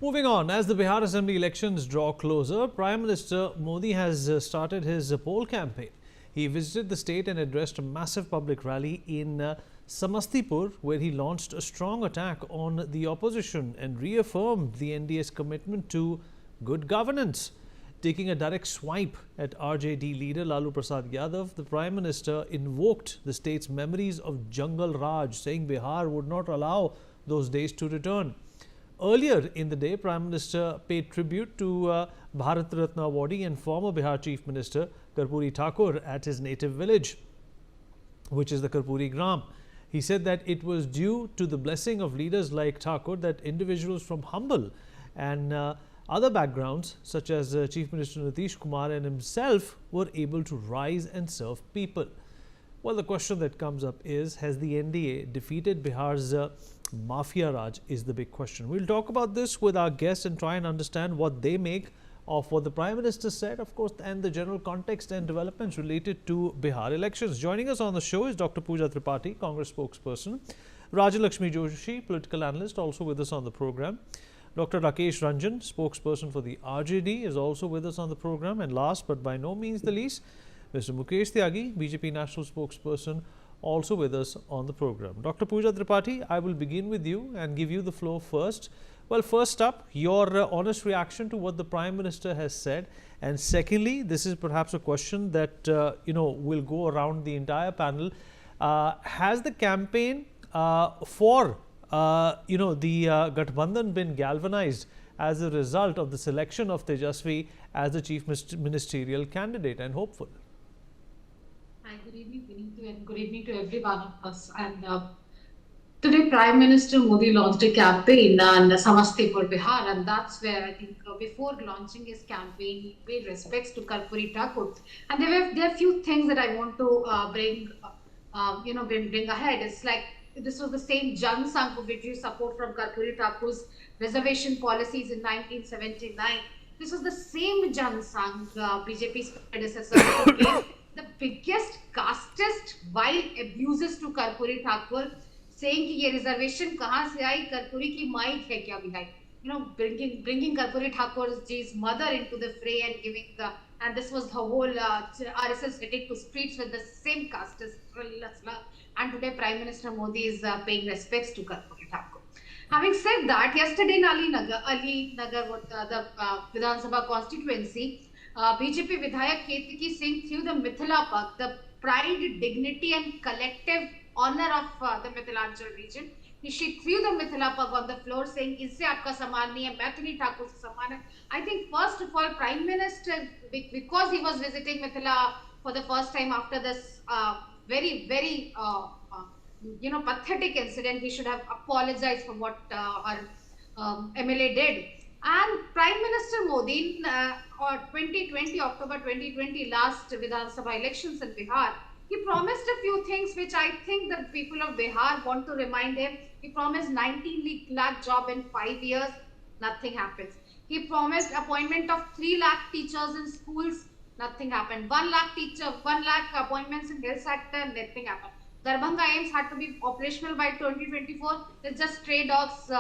Moving on, as the Bihar Assembly elections draw closer, Prime Minister Modi has started his poll campaign. He visited the state and addressed a massive public rally in Samastipur, where he launched a strong attack on the opposition and reaffirmed the NDA's commitment to good governance. Taking a direct swipe at RJD leader Lalu Prasad Yadav, the Prime Minister invoked the state's memories of Jungle Raj, saying Bihar would not allow those days to return. Earlier in the day, Prime Minister paid tribute to Bharat Ratna awardee and former Bihar Chief Minister Karpuri Thakur at his native village, which is the Karpuri Gram. He said that it was due to the blessing of leaders like Thakur that individuals from humble and other backgrounds, such as Chief Minister Nitish Kumar and himself, were able to rise and serve people. Well, the question that comes up is, has the NDA defeated Bihar's Mafia Raj is the big question. We'll talk about this with our guests and try and understand what they make of what the Prime Minister said, of course, and the general context and developments related to Bihar elections. Joining us on the show is Dr. Pooja Tripathi, Congress spokesperson, Rajalakshmi Joshi, political analyst, also with us on the program. Dr. Rakesh Ranjan, spokesperson for the RJD, is also with us on the program. And last but by no means the least, Mr. Mukesh Tyagi, BJP national spokesperson, also with us on the program. Dr. Pooja Tripathi, I will begin with you and give you the floor first. Well, first up, your honest reaction to what the Prime Minister has said. And secondly, this is perhaps a question that, will go around the entire panel. Has the campaign for the Gathbandhan been galvanized as a result of the selection of Tejasvi as the chief ministerial candidate and hopeful? Hi, good evening, Vinithu, and good evening to every one of us. And today, Prime Minister Modi launched a campaign in Samastipur, Bihar, and that's where I think before launching his campaign, he paid respects to Karpuri Thakur. And there are a few things that I want to bring ahead. It's like, this was the same Jan Sangh who withdrew support from Karpuri Thakur's reservation policies in 1979. This was the same Jan Sangh, BJP's predecessor, who gave the biggest casteist vile abuses to Karpuri Thakur, saying कि ये reservation कहाँ से आई, Karpuri की mic है क्या behind? Bringing Karpuri Thakur's mother into the fray and giving and this was the whole RSS heading to streets with the same casteist. And today Prime Minister Modi is paying respects to Karpuri Thakur. Having said that, yesterday in Ali Nagar, the Vidhan Sabha constituency, BJP Vidhayak Ketiki Singh threw the Mithila Pak, the pride, dignity and collective honor of the Mithilanchal region. She threw the Mithila Pak on the floor saying, "Isse aapka saman nahi hai, main to nahi Thakur se saman hai." I think first of all, Prime Minister, because he was visiting Mithila for the first time after this very pathetic incident, he should have apologized for what our MLA did. And Prime Minister Modi in October 2020, last Vidhan Sabha elections in Bihar, he promised a few things which I think the people of Bihar want to remind him. He promised 19 lakh job in 5 years, nothing happens. He promised appointment of 3 lakh teachers in schools, nothing happened. 1 lakh appointments in health sector, nothing happened. Darbhanga AIIMS had to be operational by 2024. It's just stray dogs,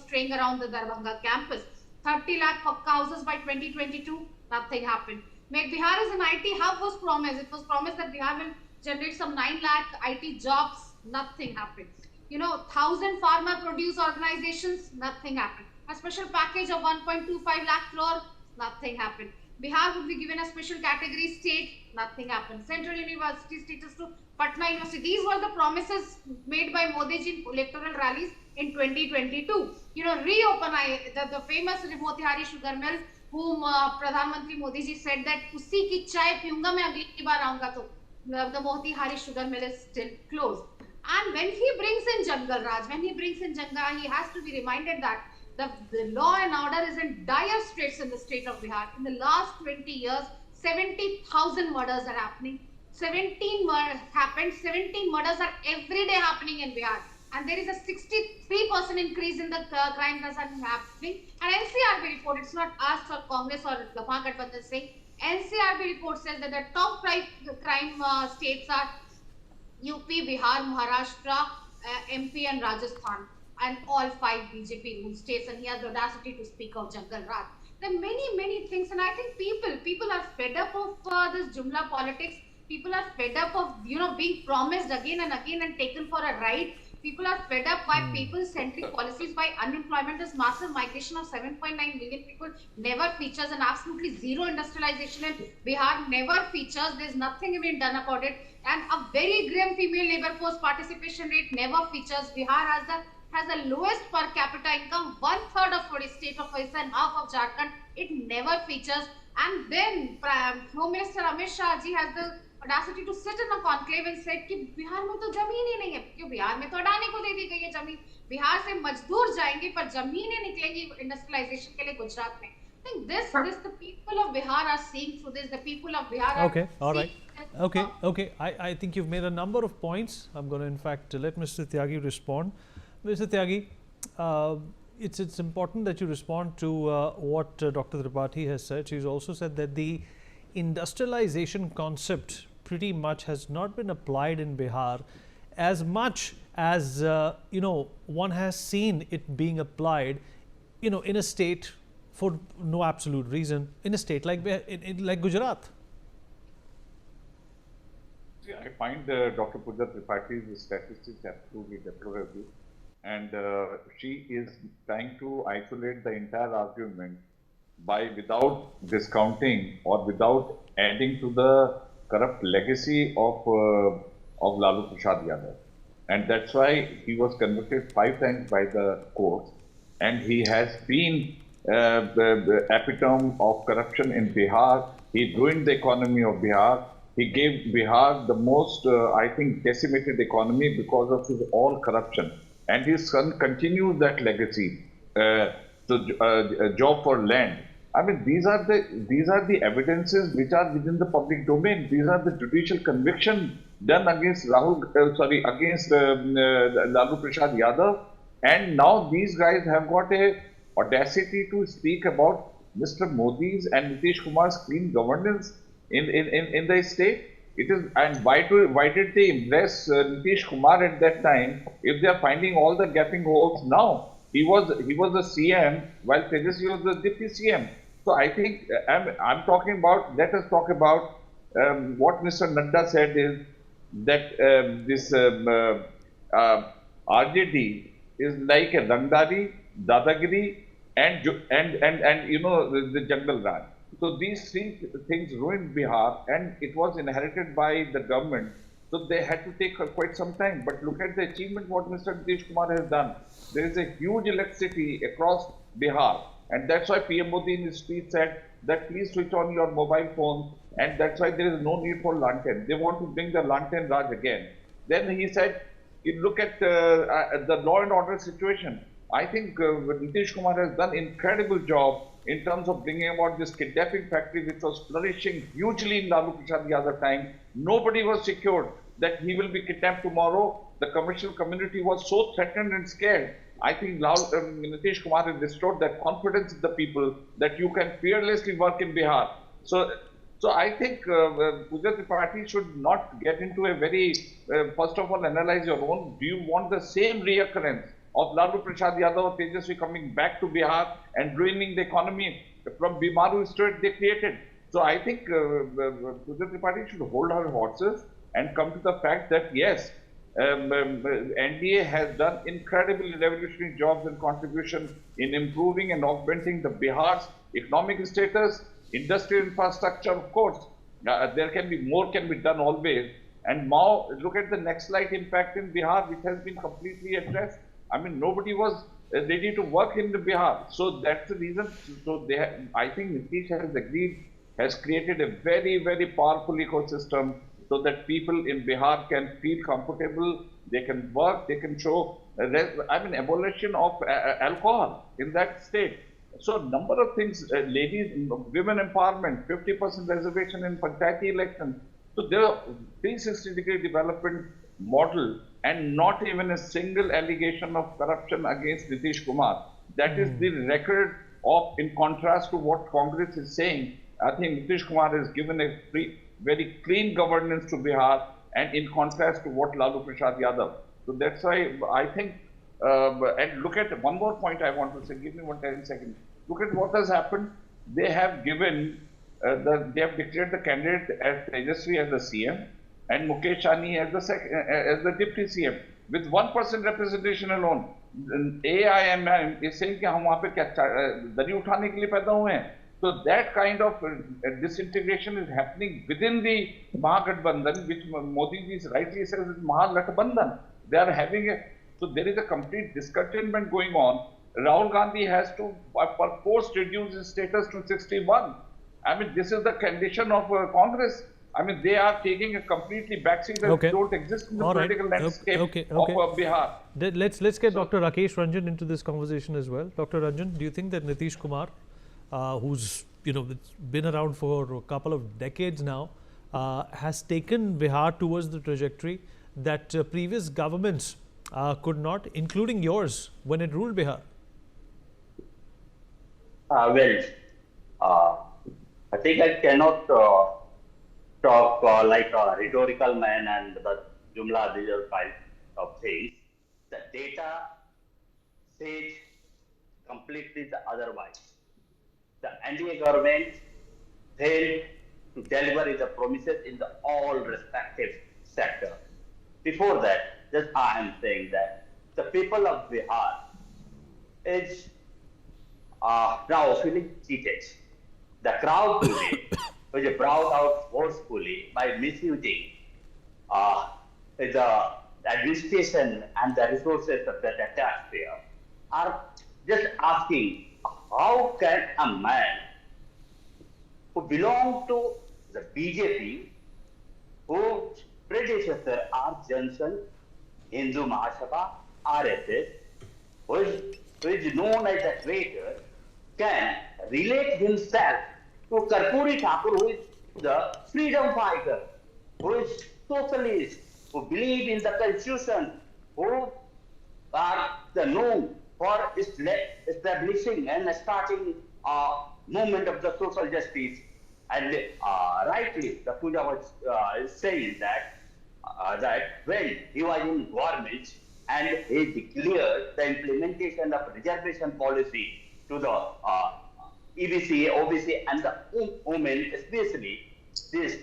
straying around the Darbhanga campus. 30 lakh Pakka houses by 2022, nothing happened. Make Bihar as an IT hub was promised. It was promised that Bihar will generate some 9 lakh IT jobs, nothing happened. 1,000 farmer produce organizations, nothing happened. A special package of 1.25 lakh crore, nothing happened. Bihar would be given a special category state, nothing happened. Central University status to Patna University. These were the promises made by Modi ji in electoral rallies in 2022. Reopen the famous Motihari sugar mill, whom Pradhan Mantri Modi ji said that usi ki chai piyunga main agli baar aunga to the Motihari sugar mill is still closed. And when he brings in Jungle Raj, he has to be reminded that the law and order is in dire straits in the state of Bihar. In the last 20 years, 70,000 murders are happening. 17 murders are every day happening in Bihar. And there is a 63% increase in the crime that is happening. And NCRB report, it's not us or Congress or Gama Gathbandhan saying, NCRB report says that the top crime states are UP, Bihar, Maharashtra, MP and Rajasthan. and all 5 BJP rule states, and he has the audacity to speak of Jungle Raj. There are many things, and I think people are fed up of this Jumla politics. People are fed up of being promised again and again and taken for a ride. People are fed up by people-centric policies, by unemployment. This massive migration of 7.9 million people never features, and absolutely zero industrialization in Bihar never features. There's nothing being done about it, and a very grim female labor force participation rate never features. Bihar has the lowest per capita income, one-third of the state of Odisha and half of Jharkhand. It never features. And then Home Minister Amit Shah ji has the audacity to sit in a conclave and said कि बिहार में तो जमीन ही नहीं है, क्यों बिहार में तो अडानी को दे दी गई है जमीन, बिहार से मजदूर जाएंगे पर जमीनें निकलेंगी इंडस्ट्रियलाइजेशन के लिए गुजरात में. I think this the people of Bihar are seeing through this. The people of Bihar are Okay, all right. seeing Okay. I think you've made a number of points. I'm going to, in fact, let Mr. Tyagi respond. Mr. Tyagi, it's important that you respond to what Dr. Tripathi has said. She's also said that the industrialization concept pretty much has not been applied in Bihar as much as one has seen it being applied in a state for no absolute reason, in a state like like Gujarat. I find Dr. Pooja Tripathi's statistics absolutely deplorable, and she is trying to isolate the entire argument by without discounting or without adding to the corrupt legacy of Lalu Prasad Yadav. And that's why he was convicted 5 times by the courts, and he has been the epitome of corruption in Bihar. He ruined the economy of Bihar. He gave Bihar the most, I think, decimated economy because of his all corruption. And his son continues that legacy. Job for land. I mean, these are the evidences which are within the public domain. These are the judicial conviction done against against Lalu Prasad Yadav. And now these guys have got a audacity to speak about Mr. Modi's and Nitish Kumar's clean governance in the state. It is, and why did they impress Nitish Kumar at that time if they are finding all the gaping holes now? He was the CM while Tejasvi was the deputy CM. So I think I'm talking about. Let us talk about what Mr. Nadda said is that this RJD is like a Rangdari, Dadagiri, and the Jungle Raj. So these 3 things ruined Bihar, and it was inherited by the government. So they had to take quite some time. But look at the achievement what Mr. Nitish Kumar has done. There is a huge electricity across Bihar, and that's why PM Modi in his speech said that please switch on your mobile phone, and that's why there is no need for lantern. They want to bring the lantern Raj again. Then he said, you look at the law and order situation. I think Nitish Kumar has done incredible job in terms of bringing about this kidnapping factory which was flourishing hugely in Lalu Prasad Yadav time. Nobody was secured that he will be kidnapped tomorrow. The commercial community was so threatened and scared. I think Nitish Kumar has restored that confidence in the people that you can fearlessly work in Bihar. So I think Pooja Tripathi should not get into a very, first of all, analyze your own. Do you want the same reoccurrence of Lalu Prasad Yadav or Tejasvi coming back to Bihar and ruining the economy from Bimaru state they created? So I think Pooja Tripathi should hold her horses and come to the fact that yes, NDA has done incredibly revolutionary jobs and contribution in improving and augmenting the Bihar's economic status, industrial infrastructure. Of course, there can be more can be done always. And now look at the next slide impact in Bihar, which has been completely addressed. I mean, nobody was ready to work in the Bihar. So that's the reason. So I think Nitish has agreed, has created a very, very powerful ecosystem so that people in Bihar can feel comfortable, they can work, they can show, abolition of alcohol in that state. So number of things, ladies, women empowerment, 50% reservation in Panchayati elections. So there are 360-degree development model and not even a single allegation of corruption against Nitish Kumar. That is the record of, in contrast to what Congress is saying. I think Nitish Kumar has given a very clean governance to Bihar, and in contrast to what Lalu Prasad Yadav. So that's why I think And look at one more point I want to say. Give me 10 seconds. Look at what has happened. They have given they have declared the candidate as Tejasvi as the CM and Mukesh Sahni as the deputy CM with 1% representation alone. AIMM is saying कि हम वहाँ पे क्या दरी उठाने के लिए पैदा हुए हैं. So that kind of disintegration is happening within the Mahagathbandhan, which Modi ji rightly says is Mahagathbandhan. They are having a, so there is a complete discontentment going on. Rahul Gandhi has to purpose reduce his status to 61. I mean, this is the condition of Congress. I mean, they are taking a completely backseat that don't exist in the political landscape of Bihar. Let's get Dr. Rakesh Ranjan into this conversation as well. Dr. Ranjan, do you think that Nitish Kumar, who's been around for a couple of decades now, has taken Bihar towards the trajectory that previous governments could not, including yours, when it ruled Bihar? I think I cannot talk like a rhetorical man and the Jumla Dijal kind of things. The data says completely the otherwise. The NDA government failed to deliver the promises in the all respective sector. Before that, just I am saying that the people of Bihar is now feeling cheated. The crowd today was brought out forcefully by misusing the administration and the resources of the taxpayer are just asking, how can a man who belonged to the BJP, whose predecessor R. Johnson, Hindu Mahasabha, RSS, who is known as a traitor, can relate himself to Karpuri Thakur, who is the freedom fighter, who is socialist, who believe in the constitution, who are known for establishing and starting a movement of the social justice. And rightly, the Puja was saying that when he was in government and he declared the implementation of reservation policy to the EBC, OBC, and the women, especially these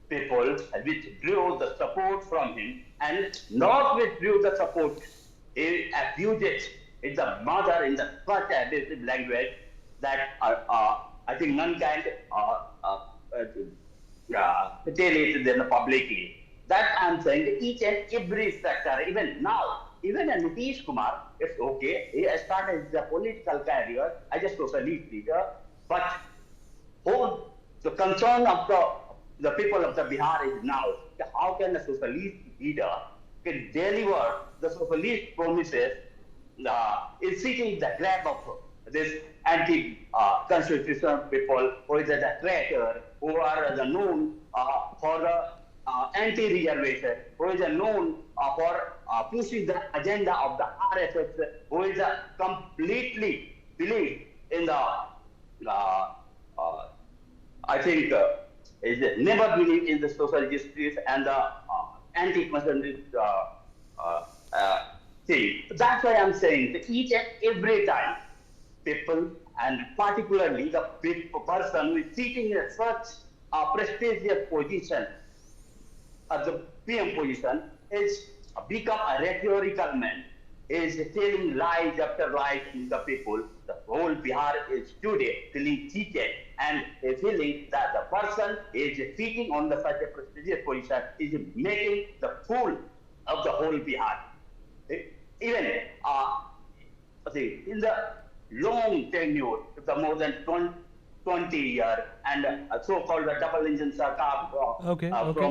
people withdrew the support from him, and not withdrew the support, he abused it in the mother, in the first abusive language that I think none can tell it then publicly. That I'm saying, each and every sector, even now, even Nitish Kumar, it's okay. He started his political career as a socialist leader, but the concern of the people of the Bihar is now, how can a socialist leader can deliver the socialist promises in seeking the grab of this anti-constitutional people who is a traitor, who are known for the anti-reservation, who is known for pushing the agenda of the RSS, who is completely believe in the, I think, is never believe in the social justice and the anti-constitutional thing. That's why I'm saying that each and every time people, and particularly the person who is sitting in such a prestigious position, the PM position, is become a rhetorical man, is telling lies after lies to the people. The whole Bihar is today feeling cheated and feeling that the person is sitting on the such a prestigious position is making the fool of the whole Bihar. Even in the long tenure, the more than 20 years, and so-called the double engine sarkar. Okay.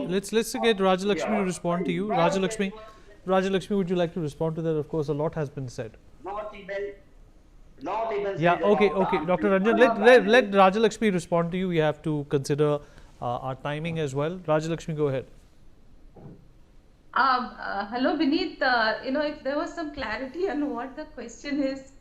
Let's get Rajalakshmi to respond to you. Rajalakshmi, would you like to respond to that? Of course, a lot has been said. Not even. Yeah. Okay. Dr. Ranjan, let Rajalakshmi respond to you. We have to consider our timing as well. Rajalakshmi, go ahead. Hello, Vineet. If there was some clarity on what the question is,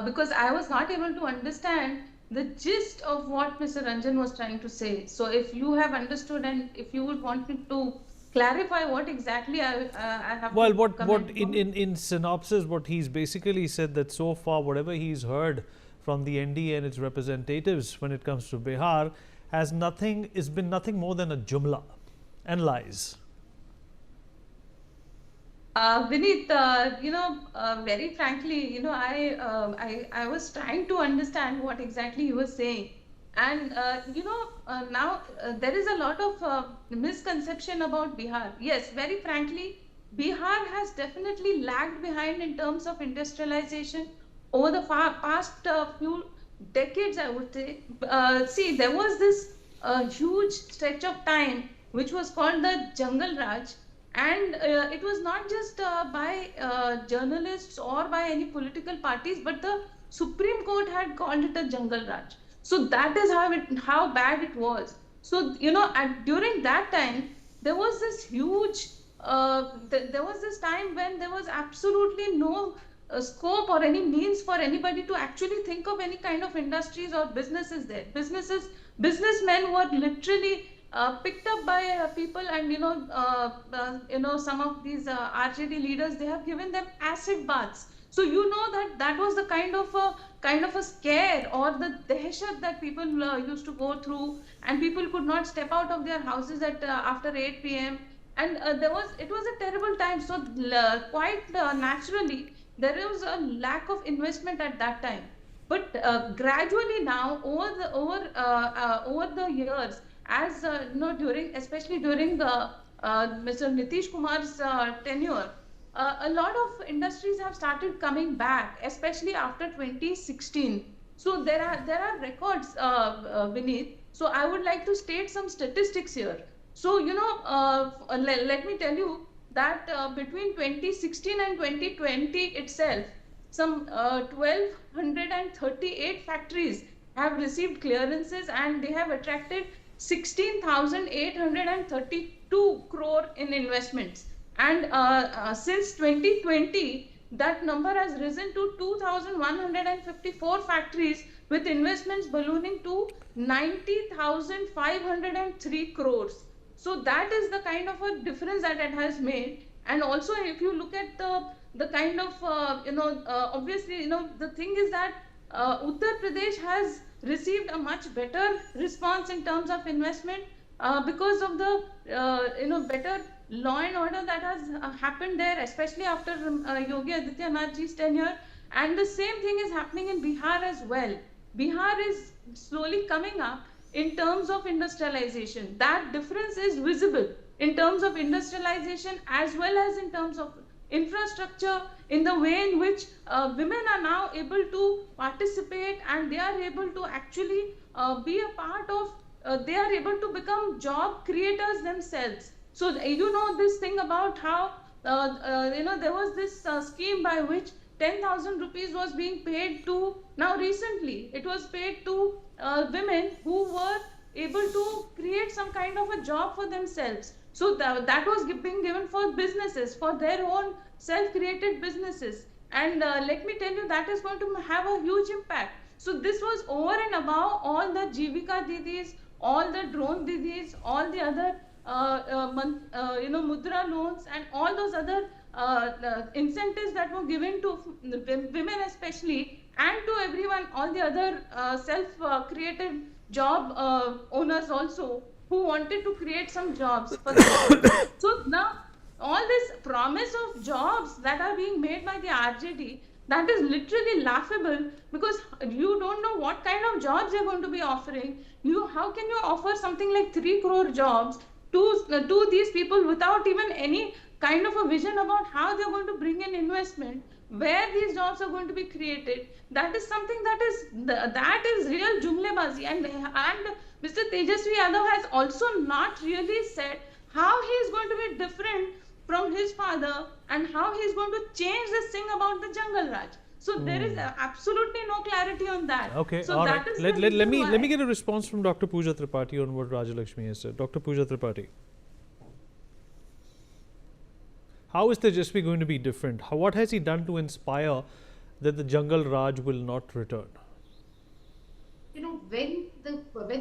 because I was not able to understand the gist of what Mr. Ranjan was trying to say. So if you have understood and if you would want me to clarify what exactly I have Well, to what comment on. in synopsis, what he's basically said that so far, whatever he's heard from the NDA and its representatives when it comes to Bihar has been nothing more than a jumla and lies. Vineet, very frankly, I was trying to understand what exactly he was saying. And, now there is a lot of misconception about Bihar. Yes, very frankly, Bihar has definitely lagged behind in terms of industrialization over the past few decades, I would say. See, there was this huge stretch of time which was called the Jungle Raj, and it was not just by journalists or by any political parties, but the Supreme Court had called it a Jungle Raj. So that is how bad it was. So during that time, there was this huge. There was this time when there was absolutely no scope or any means for anybody to actually think of any kind of industries or businesses there. Businessmen were literally picked up by people, and some of these RJD leaders, they have given them acid baths. So that was the kind of a scare or the dehshat that people used to go through, and people could not step out of their houses at after 8 p.m. And it was a terrible time. So quite naturally, there was a lack of investment at that time. But gradually now, over the years, as especially during the Mr. Nitish Kumar's tenure, a lot of industries have started coming back, especially after 2016. So there are records beneath. So I would like to state some statistics here. So let me tell you that between 2016 and 2020 itself, some 1,238 factories have received clearances, and they have attracted 16,832 crore in investments. And since 2020, that number has risen to 2,154 factories with investments ballooning to 90,503 crores. So that is the kind of a difference that it has made. And also, if you look at the kind of obviously, the thing is that Uttar Pradesh has received a much better response in terms of investment because of the better law and order that has happened there, especially after Yogi Adityanath ji's tenure. And the same thing is happening in Bihar as well. Bihar is slowly coming up in terms of industrialization. That difference is visible in terms of industrialization as well as in terms of infrastructure, in the way in which women are now able to participate, and they are able to actually be a part of, they are able to become job creators themselves. So this thing about how there was this scheme by which 10,000 rupees was being paid to, now recently it was paid to women who were able to create some kind of a job for themselves. So that was being given for businesses, for their own self-created businesses. And let me tell you, that is going to have a huge impact. So this was over and above all the Jivika Didis, all the drone Didis, all the other mudra loans, and all those other incentives that were given to women especially, and to everyone, all the other self-created job owners also, who wanted to create some jobs for them. So now all this promise of jobs that are being made by the RJD, that is literally laughable, because you don't know what kind of jobs they're going to be offering. How can you offer something like 3 crore jobs to these people without even any kind of a vision about how they're going to bring in investment, where these jobs are going to be created? That is something that is real jumlebazi. And Mr. Tejasvi Yadav has also not really said how he is going to be different from his father, and how he is going to change this thing about the Jungle Raj. So there is absolutely no clarity on that. Okay, so all that right. is Let me get a response from Dr. Pooja Tripathi on what Rajalakshmi has said. Dr. Pooja Tripathi, how is Tejasvi going to be different? What has he done to inspire that the Jungle Raj will not return? When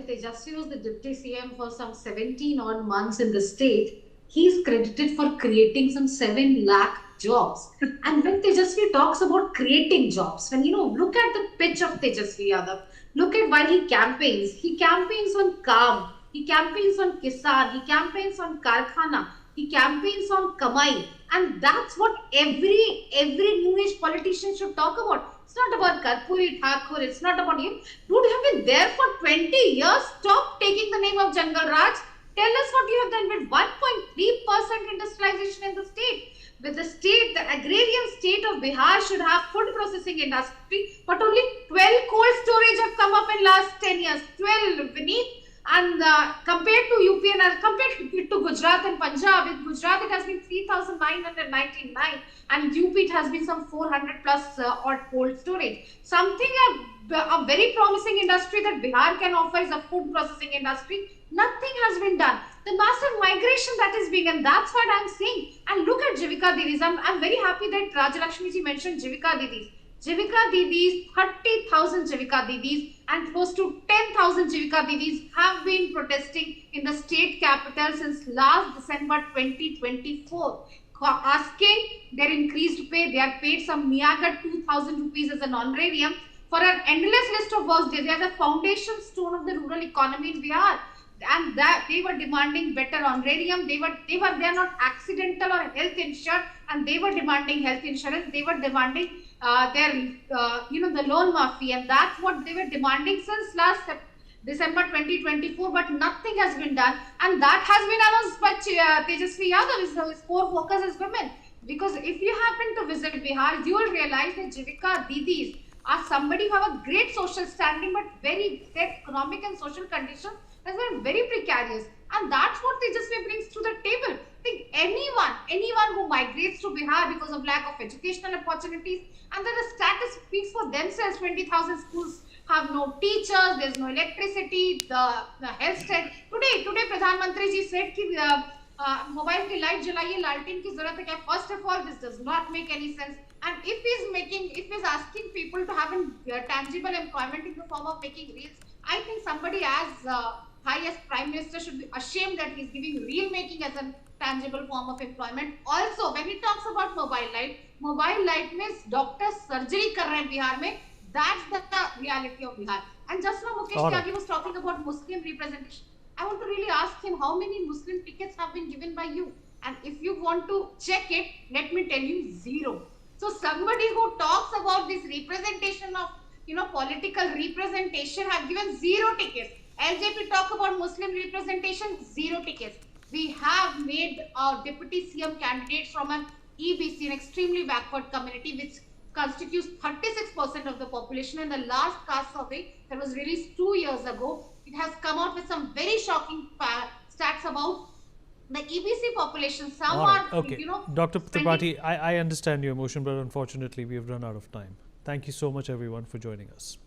Tejasvi was the deputy CM for some 17 odd months in the state, He's credited for creating some 7 lakh jobs. And when Tejasvi talks about creating jobs, when look at the pitch of Tejasvi Yadav, look at while he campaigns on calm, he campaigns on Kisan, he campaigns on Karkhana, he campaigns on Kamai, and that's what every new age politician should talk about. It's not about Karpuri Thakur, it's not about him. Dude, you have been there for 20 years. Stop taking the name of Jungle Raj. Tell us what you have done with 1.3% industrialization in the state. With the state, the agrarian state of Bihar should have food processing industry, but only 12 cold storage have come up in last 10 years. 12, Vineet. And compared to UP and compared to Gujarat and Punjab, in Gujarat it has been 3,999 and UP it has been some 400 plus odd cold storage. Something a very promising industry that Bihar can offer is a food processing industry. Nothing has been done. The massive migration that is being, and that's what I'm saying. And look at Jivika Didis. I'm very happy that Rajalakshmi ji mentioned Jivika Didis. Jivika Didis, 30,000 Jivika Didis and close to 10,000 Jivika Didis have been protesting in the state capital since last December 2024, asking their increased pay. They are paid some meager 2,000 rupees as an honorarium for an endless list of works. They are the foundation stone of the rural economy in Bihar. And that they were demanding better honorarium. They are not accidental or health insured, and they were demanding health insurance. They were demanding the loan mafia, and that's what they were demanding since last December 2024. But nothing has been done, and that has been announced by Tejasvi Yadav. His core focus is women. Because if you happen to visit Bihar, you will realize that Jivika Didis are somebody who have a great social standing, but their economic and social conditions has been very precarious, and that's what Tejasvi brings to the table. I think anyone who migrates to Bihar because of lack of educational opportunities, and then the status speaks for themselves. 20,000 schools have no teachers, there's no electricity, the health state. Today Pradhan Mantri ji said that mobile ki light jalaiye, lalteen ki zarurat hai. First of all, this does not make any sense. And if he's asking people to have a tangible employment in the form of making reels, I think somebody as high as Prime Minister should be ashamed that he's giving reel making as a tangible form of employment. Also, when he talks about mobile light means doctors surgery kar rahe hain Bihar mein. That's the reality of Bihar. And just now Mukesh Tyagi was talking about Muslim representation. I want to really ask him how many Muslim tickets have been given by you. And if you want to check it, let me tell you, 0. So somebody who talks about this representation of political representation have given 0 tickets. LJP talk about Muslim representation, 0 tickets. We have made our deputy CM candidates from an EBC, an extremely backward community, which constitutes 36% of the population. In the last caste survey that was released 2 years ago, it has come out with some very shocking stats about the EBC population. Some are, okay. Dr. Tripathi, I understand your emotion, but unfortunately we have run out of time. Thank you so much everyone for joining us.